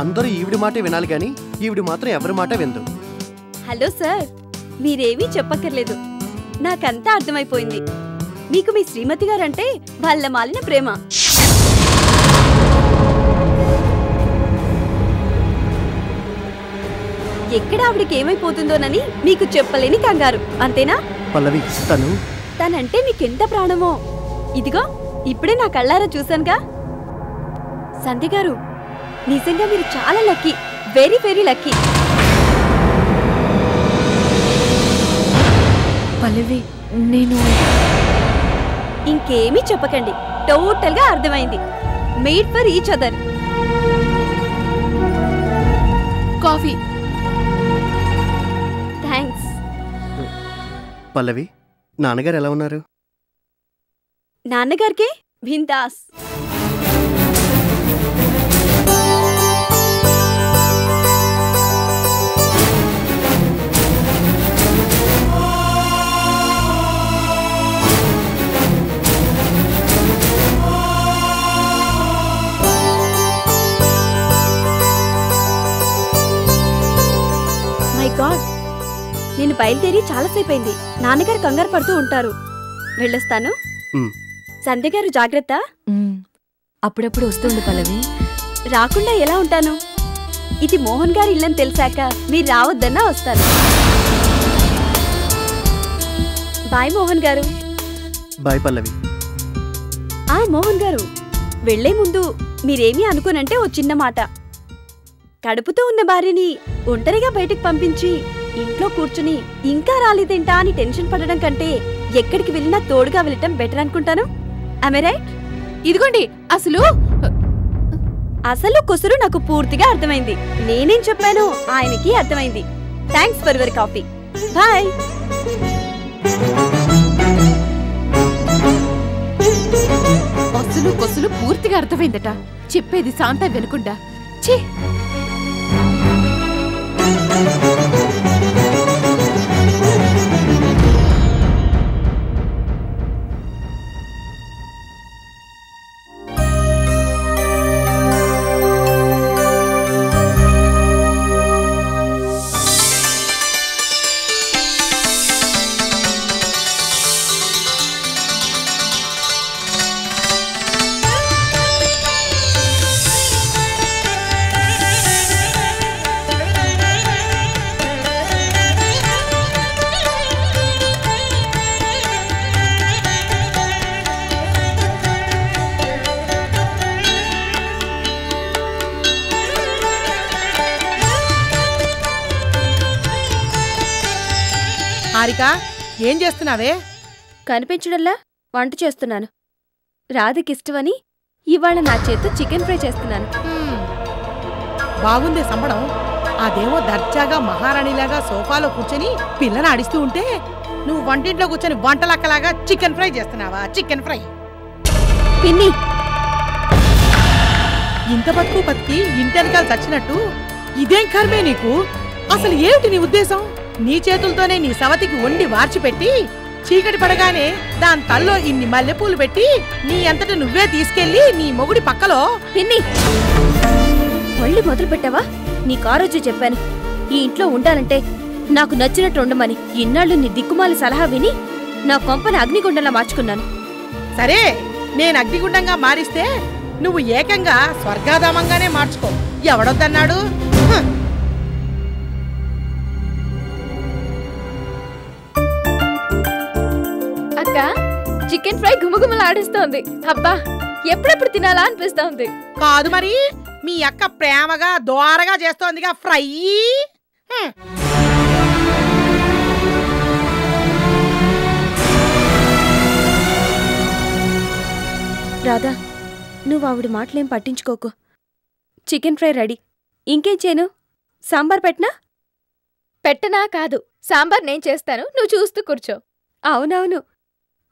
అందరూ ఈవిడి మాటే వినాలి గాని ఈవిడి మాత్రం ఎవరి మాట విందు. హలో సార్, మీరేమీ చెప్పక్కర్లేదు, నాకంతా అర్థమైపోయింది. మీకు మీ శ్రీమతి గారంటే వాళ్ళ మాలిన ప్రేమ. ఎక్కడ ఆవిడికి ఏమైపోతుందోనని మీకు చెప్పలేని కంగారు, అంతేనా? పల్లవి, తనంటే మీకెంత ప్రాణమో ఇదిగో ఇప్పుడే నా కళ్ళారా చూశానుగా. సంధ్య గారు, నిజంగా మీరు చాలా lucky, very very lucky. Pallavi, నేను ఇంకేమీ చెప్పకండి, టోటల్ గా అర్థమైంది. Made for each other. Coffee. Thanks. Pallavi, నాన్నగారు ఎలా ఉన్నారు? నాన్నగారికే బిందాస్. మై గాడ్, నేను బయలుదేరి చాలాసేపు అయింది. నాన్నగారు కంగారు పడుతూ ఉంటారు. వెళ్ళొస్తాను. సంధ్య గారు జాగ్రత్త. అప్పుడప్పుడు వస్తుంది పల్లవి. రాకుండా ఎలా ఉంటాను? ఇది మోహన్ గారి ఇల్లని తెలిసాక మీరు రావద్దన్నా వస్తాను. బాయ్ మోహన్ గారు. బాయ్ పల్లవి. మోహన్ గారు, వెళ్లే ముందు మీరేమీ అనుకోనంటే ఓ చిన్న మాట. కడుపుతో ఉన్న భార్యని ఒంటరిగా బయటకు పంపించి ఇంట్లో కూర్చుని ఇంకా రాలేదేంటా అని టెన్షన్ పడడం కంటే ఎక్కడికి వెళ్ళినా తోడుగా వెళ్ళటం బెటర్ అనుకుంటాను. Am I right? ఇదిగోండి, అసలు కొసరు నాకు పూర్తిగా అర్థమైంది. నేనేం చెప్పాను ఆయనకి అర్థమైంది. Thanks for your coffee. Bye. అసలు కొసలు పూర్తిగా అర్థమైందట. చెప్పేది శాంత వినకుండా. ఛీ! హారిక, ఏం చేస్తున్నావే? కనిపించడంలా వంట చేస్తున్నాను. రాధకిష్టమని ఇవాళ నా చేత్తో చికెన్ ఫ్రై చేస్తున్నాను. బాగుందే సంబడం. అదేమో దర్జాగా మహారాణిలాగా సోఫాలో కూర్చొని పిల్లని ఆడిస్తూ ఉంటే నువ్వు వంటింట్లో కూర్చొని వంటలక్కలాగా చికెన్ ఫ్రై చేస్తున్నావా? Chicken fry. పిన్ని, ఇంత బతికి ఇంటెనకాల చచ్చినట్టు ఇదేం కర్మే నీకు? అసలు ఏమిటి నీ ఉద్దేశం? నీ చేతులతోనే నీ సవతికి వండి వార్చిపెట్టి చీకటి పడగానే దాని తల్లో ఇన్ని మల్లెపూలు పెట్టి నీ అంతట నువ్వే తీసుకెళ్లి నీ మొగుడి పక్కలో. పిన్ని, మళ్ళీ మొదలు పెట్టావా? నీకారోజు చెప్పాను, ఈ ఇంట్లో ఉండాలంటే నాకు నచ్చినట్టు ఉండమని. ఇన్నాళ్ళు నీ దిక్కుమాలి సలహా విని నా కొంపని అగ్నిగుండంలా మార్చుకున్నాను. సరే, నేను అగ్నిగుండంగా మారిస్తే నువ్వు ఏకంగా స్వర్గాధామంగానే మార్చుకో. ఎవడొద్దన్నాడు? అక్క, చికెన్ ఫ్రై గుమగుమలాడిస్తోంది. అబ్బా, ఎప్పుడెప్పుడు తినాలా అనిపిస్తోంది. కాదు మరి, మీ అక్క ప్రేమగా దోరగా చేస్తోందిగా ఫ్రై. రాధా, నువ్వు ఆవిడ మాటలేం పట్టించుకోకు. Chicken fry ready. ఇంకేం చేయను? సాంబార్ పెట్టనా? పెట్టనా కాదు, సాంబార్ నేను చేస్తాను, నువ్వు చూస్తూ కూర్చో. అవునవును,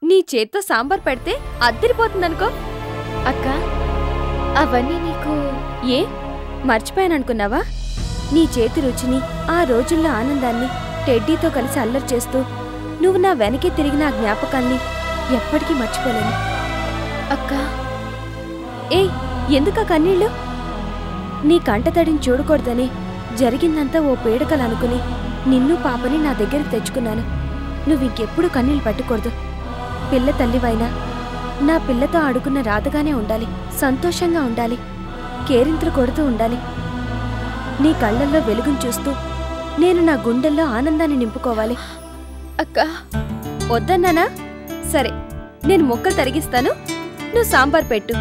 నీ చేత్తో సాంబార్ పెడితే అద్దరిపోతుందనుకో. అక్క, అవన్నీ నీకు ఏ మర్చిపోయాననుకున్నావా? నీ చేతి రుచిని, ఆ రోజుల్లో ఆనందాన్ని, టెడ్డీతో కలిసి అల్లరి చేస్తూ నువ్వు నా వెనకే తిరిగిన ఆ జ్ఞాపకాల్ని ఎప్పటికీ మర్చిపోలేను. అక్క. ఏ ఎందుకా కన్నీళ్ళు? నీ కంటతడిని చూడకూడదని జరిగిందంతా ఓ పీడకలనుకుని నిన్ను పాపని నా దగ్గరికి తెచ్చుకున్నాను. నువ్వింకెప్పుడు కన్నీళ్ళు పట్టకూడదు. పిల్ల తల్లివైనా నా పిల్లతో ఆడుకున్న రాధగానే ఉండాలి. సంతోషంగా ఉండాలి. కేరింతలు కొడుతూ ఉండాలి. నీ కళ్ళల్లో వెలుగును చూస్తూ నేను నా గుండెల్లో ఆనందాన్ని నింపుకోవాలి. అక్క వద్దన్నానా? సరే, నేను ముక్కలు తరిగిస్తాను, నువ్వు సాంబార్ పెట్టు.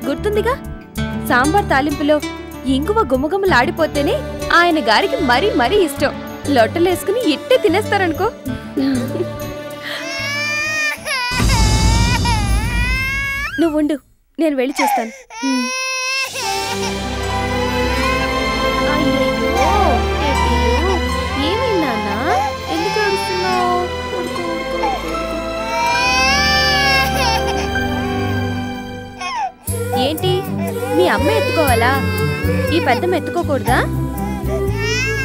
గుర్తుందిగా, సాంబార్ తాలింపులో ఇంగువ గుమగుమలాడిపోతేనే ఆయన గారికి మరీ మరీ ఇష్టం. లొట్టలేసుకుని ఇట్టే తినేస్తారనుకో. నువ్వుండు, నేను వెళ్ళి చూస్తాను. ఏమైందా? ఎందుకు ఏడుస్తున్నావు? ఏంటి, మీ అమ్మ ఎత్తుకోవాలా? ఈ పెద్దమ్మ ఎత్తుకోకూడదా?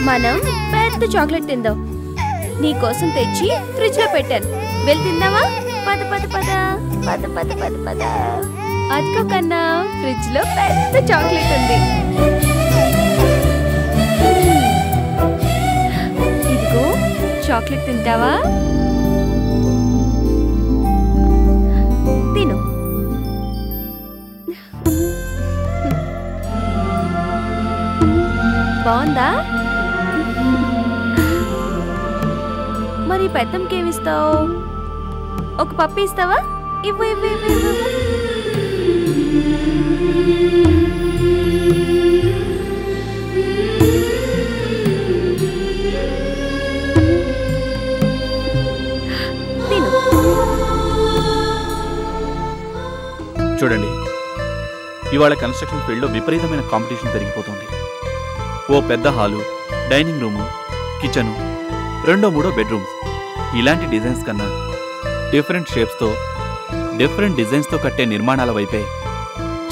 మనం పెద్ద చాక్లెట్ తిందాం. నీకోసం తెచ్చి ఫ్రిడ్జ్ లో పెట్టాను. వెళ్ళి తిందావా? పద పద పద పద పద పద పద. అదికో కన్నా, ఫ్రిడ్జ్ లో పెద్ద చాక్లెట్ ఉంది. ఇదిగో చాక్లెట్ తింటావా? తిను. బాగుందా? మరి పెద్దంకేమిస్తావు? ఒక పప్పు ఇస్తావా? ఇవ్వు ఇవ్వు ఇవ్వు ఇవ్వు. తిను. చూడండి, ఇవాళ కన్స్ట్రక్షన్ ఫీల్డ్లో విపరీతమైన కాంపిటీషన్ పెరిగిపోతుంది. ఓ పెద్ద hall, dining room, kitchen, 2-3 bedrooms, ఇలాంటి డిజైన్స్ కన్నా డిఫరెంట్ షేప్స్తో, డిఫరెంట్ డిజైన్స్తో కట్టే నిర్మాణాల వైపే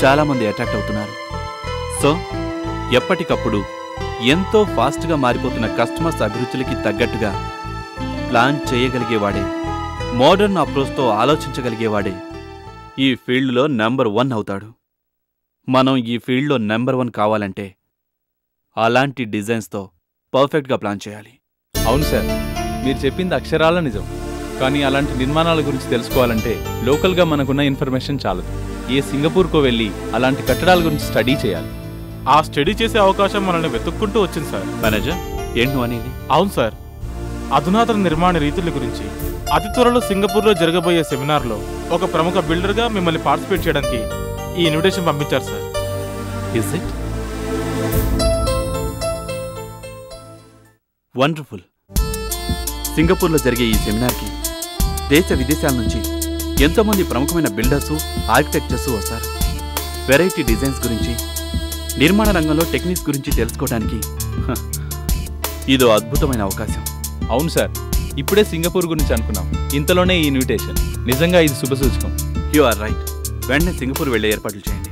చాలామంది అట్రాక్ట్ అవుతున్నారు. సో ఎప్పటికప్పుడు ఎంతో ఫాస్ట్గా మారిపోతున్న కస్టమర్స్ అభిరుచులకి తగ్గట్టుగా ప్లాన్ చేయగలిగేవాడే, మోడర్న్ అప్రోచ్తో ఆలోచించగలిగేవాడే ఈ ఫీల్డ్లో నెంబర్ 1 అవుతాడు. మనం ఈ ఫీల్డ్లో నెంబర్ 1 కావాలంటే అలాంటి డిజైన్స్తో పర్ఫెక్ట్గా ప్లాన్ చేయాలి. అవును సార్, మీరు చెప్పింది అక్షరాల నిజం. కానీ అలాంటి నిర్మాణాల గురించి తెలుసుకోవాలంటే లోకల్గా మనకున్న ఇన్ఫర్మేషన్ చాలదు. ఏ సింగపూర్కో వెళ్ళి అలాంటి కట్టడాల గురించి స్టడీ చేయాలి. ఆ స్టడీ చేసే అవకాశం మనల్ని వెతుక్కుంటూ వచ్చింది సార్. మేనేజర్, ఏంటి అనేది? అవును సార్, అధునాతన నిర్మాణ రీతుల గురించి అతి త్వరలో సింగపూర్లో జరగబోయే సెమినార్లో ఒక ప్రముఖ బిల్డర్గా మిమ్మల్ని పార్టిసిపేట్ చేయడానికి ఈ ఇన్విటేషన్ పంపించారు సార్. Is it wonderful. సింగపూర్లో జరిగే ఈ సెమినార్కి దేశ విదేశాల నుంచి ఎంతోమంది ప్రముఖమైన బిల్డర్సు, ఆర్కిటెక్చర్సు వస్తారు. వెరైటీ డిజైన్స్ గురించి, నిర్మాణ రంగంలో టెక్నిక్స్ గురించి తెలుసుకోవడానికి ఇదో అద్భుతమైన అవకాశం. అవును సార్, ఇప్పుడే సింగపూర్ గురించి అనుకున్నాం, ఇంతలోనే ఈ ఇన్విటేషన్. నిజంగా ఇది శుభసూచకం. You are right. వెంటనే సింగపూర్ వెళ్ళే ఏర్పాట్లు చేయండి.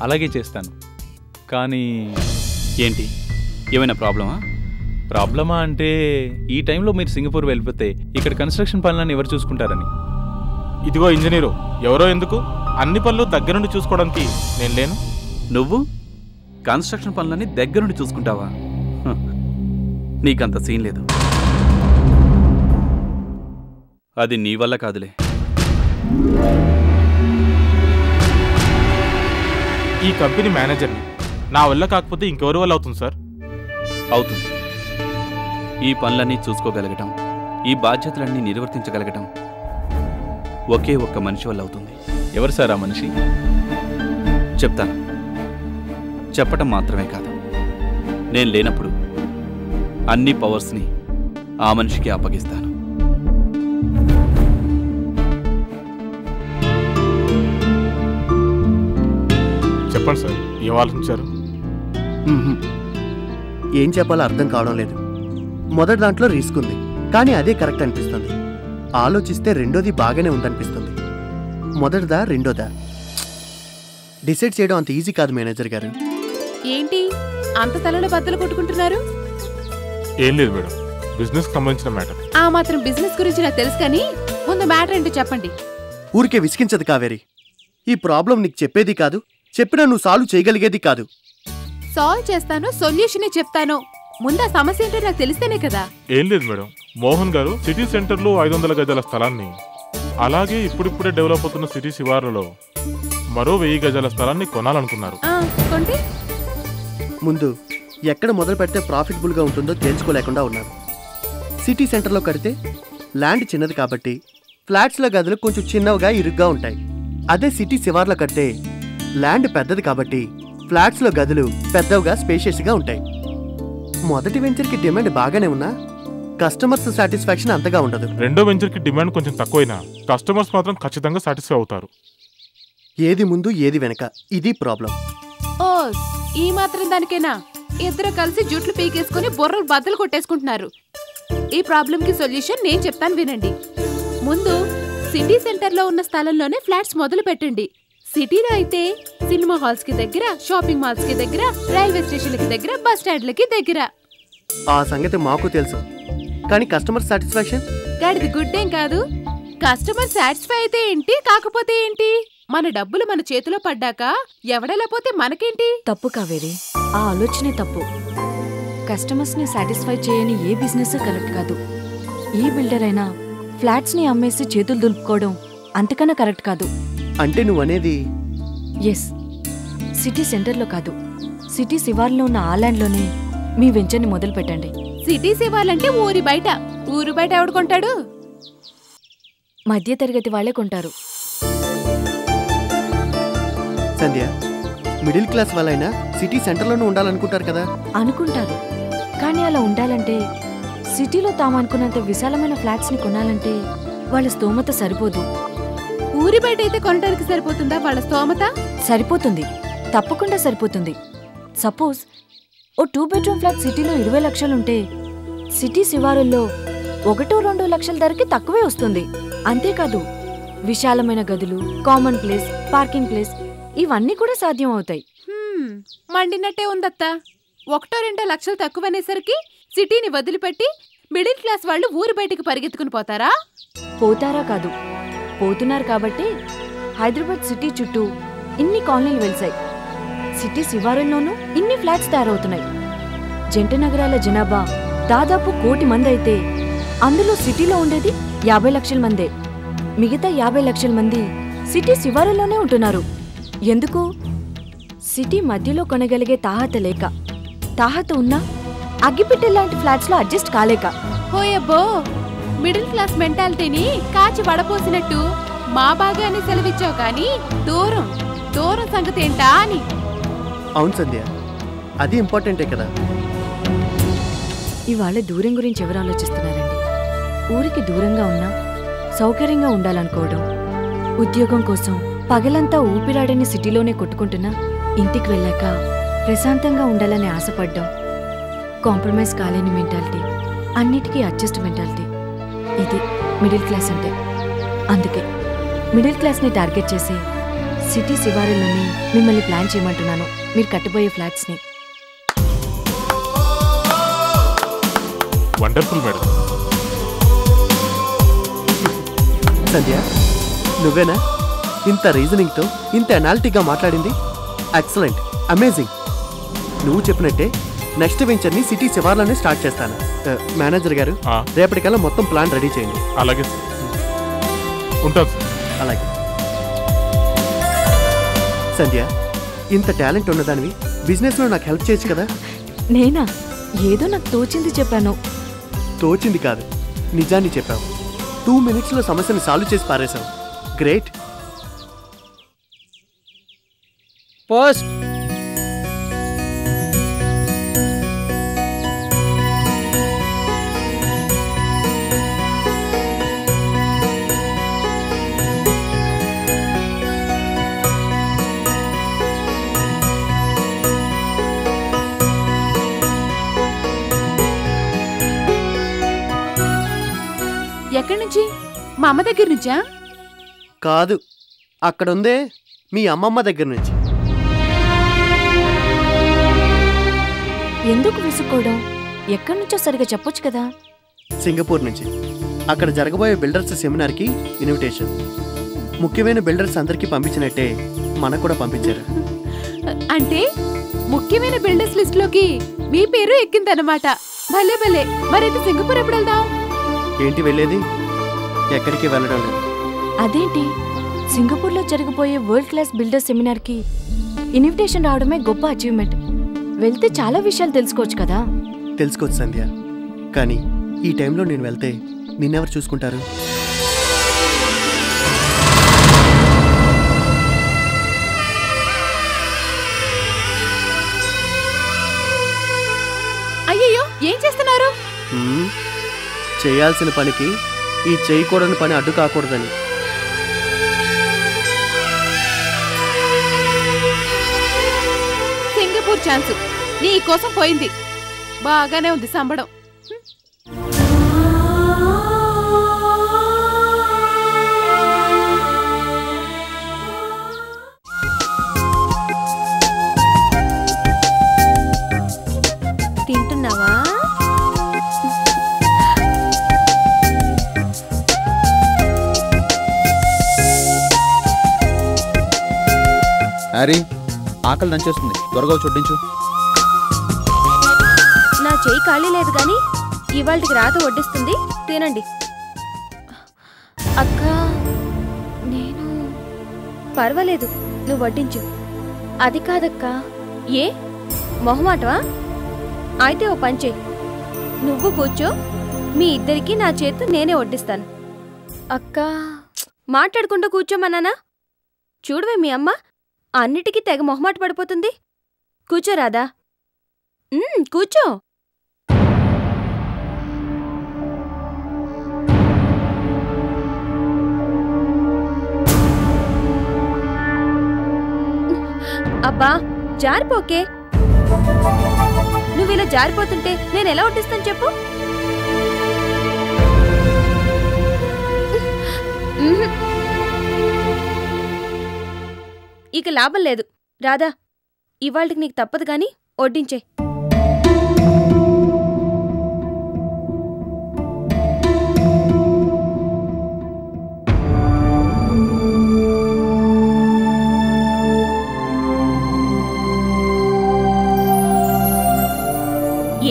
అలాగే చేస్తాను. కానీ ఏంటి, ఏమైనా ప్రాబ్లమా? ప్రాబ్లమా అంటే, ఈ టైంలో మీరు సింగపూర్ వెళ్ళిపోతే ఇక్కడ కన్స్ట్రక్షన్ పనులను ఎవరు చూసుకుంటారని. ఇదిగో ఇంజనీరు, ఎవరో ఎందుకు, అన్ని పనులు దగ్గరుండి చూసుకోవడానికి నేను లేను. నువ్వు కన్స్ట్రక్షన్ పనులని దగ్గరుండి చూసుకుంటావా? నీకంత సీన్ లేదు. అది నీ వల్ల కాదులే. ఈ కంపెనీ మేనేజర్ని నా వల్ల కాకపోతే ఇంకెవరి వల్ల అవుతుంది సార్? అవుతుంది. ఈ పనులన్నీ చూసుకోగలగటం, ఈ బాధ్యతలన్నీ నిర్వర్తించగలగటం ఒకే ఒక్క మనిషి వల్ల అవుతుంది. ఎవరు సార్ ఆ మనిషి? చెప్తాను. చెప్పటం మాత్రమే కాదు, నేను లేనప్పుడు అన్ని పవర్స్ని ఆ మనిషికి అప్పగిస్తాను. చెప్పండి సార్, ఏం ఆలోచించారు? ఏం చెప్పాలో అర్థం కావడం లేదు. మొదటి దాంట్లో రిస్క్ ఉంది, కానీ అదే కరెక్ట్ అనిపిస్తుంది. ఆలోచిస్తే రెండోది బాగానే ఉందనిపిస్తుంది. మొదటిదా రెండోదా డిసైడ్ చేయడం అంత ఈజీ కాదు మేనేజర్ గారు. ఏంటి అంత తలలో బద్దలు కొట్టుకుంటున్నారు? ఏం లేదు మేడం, బిజినెస్ సంబంధించిన మ్యాటర్. ఆ మాత్రం బిజినెస్ గురించి నాకు తెలుసు, కానీ ముందు మ్యాటర్ ఏంటో చెప్పండి. ఊరికే విసిగించదు కావేరి. ఈ ప్రాబ్లం నీకు చెప్పేది కాదు, చెప్పినా నువ్వు సాల్వ్ చేయగలిగేది కాదు. సాల్వ్ చేస్తాను, సొల్యూషనే చెప్తాను. ముందు ఆ సమస్య ఏంటో నాకు తెలిస్తేనే కదా. ఏం లేదు మేడం, మోహన్ గారు సిటీ సెంటర్లో 500 గజాల స్థలాన్ని, అలాగే ఇప్పుడిప్పుడే డెవలప్ అవుతున్న సిటీ శివార్లలో మరో 1000 గజాల స్థలాన్ని కొనాలనుకున్నారు. కొంటే ముందు ఎక్కడ మొదలు పెడితే ప్రాఫిటబుల్గా ఉంటుందో తేల్చుకోలేకుండా ఉన్నారు. సిటీ సెంటర్లో కడితే ల్యాండ్ చిన్నది కాబట్టి ఫ్లాట్స్లో గదులు కొంచెం చిన్నవిగా ఇరుగ్గా ఉంటాయి. అదే సిటీ శివార్లో కడితే ల్యాండ్ పెద్దది కాబట్టి ఫ్లాట్స్లో గదులు పెద్దవిగా స్పేషియస్గా ఉంటాయి. మొదటి వెంచర్కి డిమాండ్ బాగానే ఉన్నా కస్టమర్స్ సాటిస్ఫాక్షన్ అంతగా ఉండదు. రెండో వెంచర్కి డిమాండ్ కొంచెం తక్కువైనా కస్టమర్స్ మాత్రం ఖచ్చితంగా సాటిస్ఫై అవుతారు. ఏది ముందు ఏది వెనక, ఇది ప్రాబ్లం. ఓ ఈ మాత్రం దానికేనా? ఇద్దరు కలిసి జుట్లు పీకేసుకుని బుర్రలు బద్దలు కొట్టేసుకుంటున్నారు. ఈ ప్రాబ్లంకి సొల్యూషన్ నేను చెప్తాను వినండి. ముందు సిటీ సెంటర్లో ఉన్న స్థలంలోనే ఫ్లాట్స్ మొదలు పెట్టండి. సిటీలో అయితే సినిమా హాల్స్ కి దగ్గర, షాపింగ్ మాల్స్ కి దగ్గర, రైల్వే స్టేషన్లకి దగ్గర, బస్ స్టాండ్లకి దగ్గర. ఆ సంగతి మాకు తెలుసు, కానీ కస్టమర్ సాటిస్ఫాక్షన్ గాడిది గుడ్డేం కాదు. కస్టమర్ సాటిస్ఫై అయితే ఏంటి, కాకపోతే ఏంటి? మన డబ్బులు మన చేతిలో పడ్డాక ఎవడలా పోతే మనకేంటి? తప్పు కావేరి, ఆ ఆలోచనే తప్పు. కస్టమర్స్ ని సాటిస్ఫై చేయని ఏ బిజినెస్ కరెక్ట్ కాదు. ఏ బిల్డర్ అయినా ఫ్లాట్స్ ని అమ్మేసి చేతులు దులుపుకోవడం అంతకన్నా కరెక్ట్ కాదు. అంటే నువ్వనేది? ఎస్, సిటీ సెంటర్లో కాదు, సిటీ శివార్లో ఉన్న ఆ ల్యాండ్లోనే మీ వెంచర్ని మొదలు పెట్టండి. సిటీస్ ఇవ్వాలంటే ఊరి బయట. ఊరు బయట ఎవడు కొంటాడు? మధ్య తరగతి వాళ్ళే కొంటారు. సంధ్య, మిడిల్ క్లాస్ వాళ్ళైనా సిటీ సెంటర్లోనే ఉండాలనుకుంటారు కదా? అనుకుంటారు, కానీ అలా ఉండాలంటే సిటీలో తాము అనుకున్నంత విశాలమైన ఫ్లాట్స్ని కొనాలంటే వాళ్ళ స్తోమత సరిపోదు. ఊరి బయట అయితే కొనడానికి సరిపోతుందా వాళ్ళ స్తోమత? సరిపోతుంది, తప్పకుండా సరిపోతుంది. సపోజ్ ఓ 2 బెడ్రూమ్ ఫ్లాట్ సిటీలో 20 లక్షలుంటే సిటీ శివారుల్లో 1-2 లక్షల ధరకి తక్కువే వస్తుంది. అంతేకాదు, విశాలమైన గదులు, కామన్ ప్లేస్, పార్కింగ్ ప్లేస్ ఇవన్నీ కూడా సాధ్యం అవుతాయి. మండినట్టే ఉందత్తా. 1-2 లక్షలు తక్కువనేసరికి సిటీని వదిలిపెట్టి మిడిల్ క్లాస్ వాళ్ళు ఊరి బయటికి పరిగెత్తుకుని పోతారా? పోతారా కాదు, పోతున్నారు కాబట్టి హైదరాబాద్ సిటీ చుట్టూ ఇన్ని కాలనీలు వెలిసాయి. సిటీ శివారుల్లోనూ ఇన్ని ఫ్లాట్స్ తయారవుతున్నాయి. జంట నగరాల జనాభా దాదాపు 1 కోటి మంది అయితే అందులో సిటీలో ఉండేది 50 లక్షల మందే. మిగతా 50 లక్షల మంది సిటీ శివారుల్లోనే ఉంటున్నారు. ఎందుకు? సిటీ మధ్యలో కొనగలిగే తాహత లేక, తాహత ఉన్నా అగ్గిపెట్టె లాంటి ఫ్లాట్స్లో అడ్జస్ట్ కాలేక. హోయబ్బో, మిడిల్ క్లాస్ మెంటాలిటీని కాచి వడపోసినట్టు మా బాగానే సెలవిచ్చావు కానీ దూరం దూరం సంగతి ఏంటా అని. అవును సంధ్య, అది ఇంపార్టెంటే కదా. ఇవాళ దూరం గురించి ఎవరు ఆలోచిస్తున్నారండి? ఊరికి దూరంగా ఉన్నా సౌకర్యంగా ఉండాలనుకోవడం, ఉద్యోగం కోసం పగలంతా ఊపిరాడని సిటీలోనే కొట్టుకుంటున్నా ఇంటికి వెళ్ళాక ప్రశాంతంగా ఉండాలని ఆశపడ్డం, కాంప్రమైజ్ కాలేని మెంటాలిటీ, అన్నిటికీ అడ్జస్ట్ మెంటాలిటీ, ఇది మిడిల్ క్లాస్ అంటే. అందుకే మిడిల్ క్లాస్ని టార్గెట్ చేసి సిటీ శివారుల్లోని మిమ్మల్ని ప్లాన్ చేయమంటున్నాను, మీరు కట్టబోయే ఫ్లాట్స్ని. Wonderful madam. సంధ్య, నువ్వేనా ఇంత రీజనింగ్తో ఇంత అనాలిటిక్గా మాట్లాడింది? Excellent, amazing. నువ్వు చెప్పినట్టే నెక్స్ట్ వెంచర్ని సిటీ శివార్లోనే స్టార్ట్ చేస్తాను. మేనేజర్ గారు, రేపటికల్లా మొత్తం ప్లాన్ రెడీ చేయండి. అలాగే సార్, ఉంటాను సార్. అలాగే. సంధ్య, ఇంత టాలెంట్ ఉన్నదానివి బిజినెస్లో నాకు హెల్ప్ చేయొచ్చు కదా? నేనా? ఏదో నాకు తోచింది చెప్పాను. తోచింది కాదు, నిజాన్ని చెప్పావు. 2 మినిట్స్లో సమస్యని సాల్వ్ చేసి పారేశావు. గ్రేట్. పోస్ట్. ఎక్కడి నుంచి? మా అమ్మ దగ్గర నుంచా? కాదు, అక్కడుందే మీ అమ్మమ్మ దగ్గర నుంచి. ఎందుకు విసుక్కోవడం? ఎక్కడి నుంచో సరిగా చెప్పొచ్చు కదా. సింగపూర్ నుంచి. అక్కడ జరగబోయే బిల్డర్స్ సెమినార్కి ఇన్విటేషన్. ముఖ్యమైన బిల్డర్స్ అందరికీ పంపించినట్టే మనకు కూడా పంపించారు. అంటే ముఖ్యమైన బిల్డర్స్ లిస్ట్ లోకి మీ పేరు ఎక్కిందన్నమాట. భలే భలే. మరైతే సింగపూర్ ఎప్పుడు వెళ్దాం? ఏంటి వెళ్ళేది? ఎక్కడికి వెళ్ళడం లేదు. అదేంటి, సింగపూర్లో జరగబోయే వరల్డ్ క్లాస్ బిల్డర్ సెమినార్కి ఇన్విటేషన్ రావడమే గొప్ప అచీవ్మెంట్. వెళ్తే చాలా విషయాలు తెలుసుకోవచ్చు కదా. తెలుసుకోవచ్చు సంధ్య, కానీ ఈ టైంలో నేను వెళ్తే నిన్నెవరు చూసుకుంటారు? అయ్యయ్యో, ఏం చేస్తున్నారు? చేయాల్సిన పనికి ఈ చేయకూడని పని అడ్డు కాకూడదని. సింగపూర్ ఛాన్స్ నీ కోసం పోయింది. బాగానే ఉంది సంబడం. తింటున్నావా? హ్యారీ, ఆకలి దంచేస్తుంది, త్వరగా చూడించు. నా చెయ్యి ఖాళీ లేదు గాని ఇవాళకి రాత వడ్డిస్తుంది, తినండి. అక్క, నేను పర్వాలేదు, నువ్వు వడ్డించు. అది కాదక్క. ఏ మొహమాటవా? అయితే ఓ పంచే, నువ్వు కూర్చో, మీ ఇద్దరికి నా చేతు నేనే వడ్డిస్తాను. అక్క, మాట్లాడకుండా కూర్చోమన్నానా? చూడవే మీ అమ్మ అన్నిటికీ తెగ మొహమాట పడిపోతుంది. కూర్చోరాదా? కూర్చో. అబ్బా, జారిపోకే. నువ్విలా జారిపోతుంటే నేనెలా వడ్డిస్తాను చెప్పు? ఇక లాభం లేదు. రాధా, ఇవాళకి నీకు తప్పదు గాని వడ్డించే.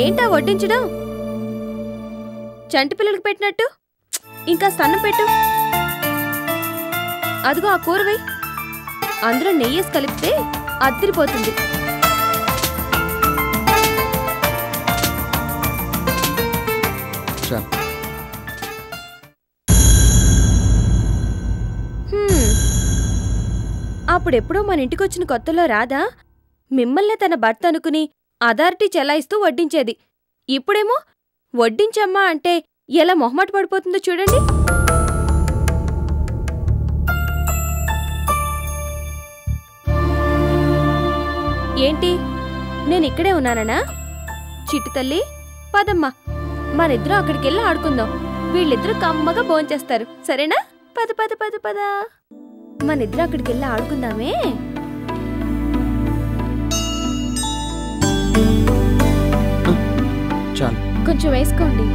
ఏంటా వడ్డించడం? చంటి పిల్లలకి పెట్టినట్టు ఇంకా సన్నం పెట్టు. అదిగో ఆ కూర వేయి. అందులో నెయ్యేసి కలిపితే అద్దరిపోతుంది. అప్పుడెప్పుడో మన ఇంటికొచ్చిన కొత్తలో రాధా మిమ్మల్నే తన భర్త అనుకుని అథారిటీ చెలాయిస్తూ వడ్డించేది. ఇప్పుడేమో వడ్డించమ్మా అంటే ఎలా మొహమాట పడిపోతుందో చూడండి. ఏంటి, నేనిక్కడే ఉన్నాననా? చిట్టి తల్లి, పదమ్మా, మనిద్దరం అక్కడికెళ్ళి ఆడుకుందాం. వీళ్ళిద్దరూ కమ్మగా భోంచేస్తారు, సరేనా? పద పద పద పద, మనిద్దరం అక్కడికెళ్ళి ఆడుకుందామే. చాలు, కొంచెం వేసుకోండి.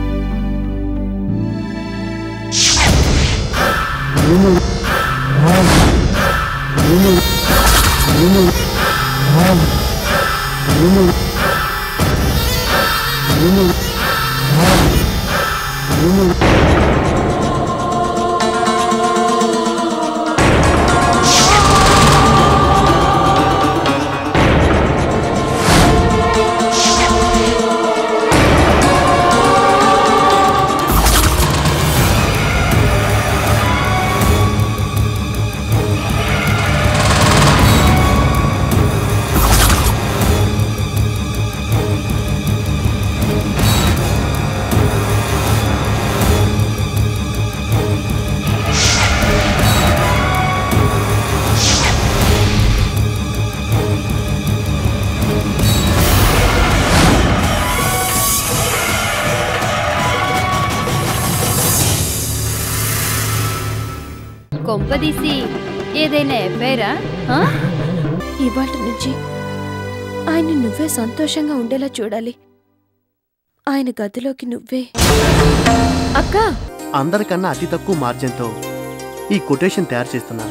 కొంపదీసి ఏదైనా ఎఫైరా? ఇవాళ నుంచి ఆయన్ని నువ్వే సంతోషంగా ఉండేలా చూడాలి. ఆయన గదిలోకి నువ్వే. అక్క, అందరికన్నా అతి తక్కువ మార్జిన్తో ఈ కొటేషన్ తయారు చేస్తున్నా.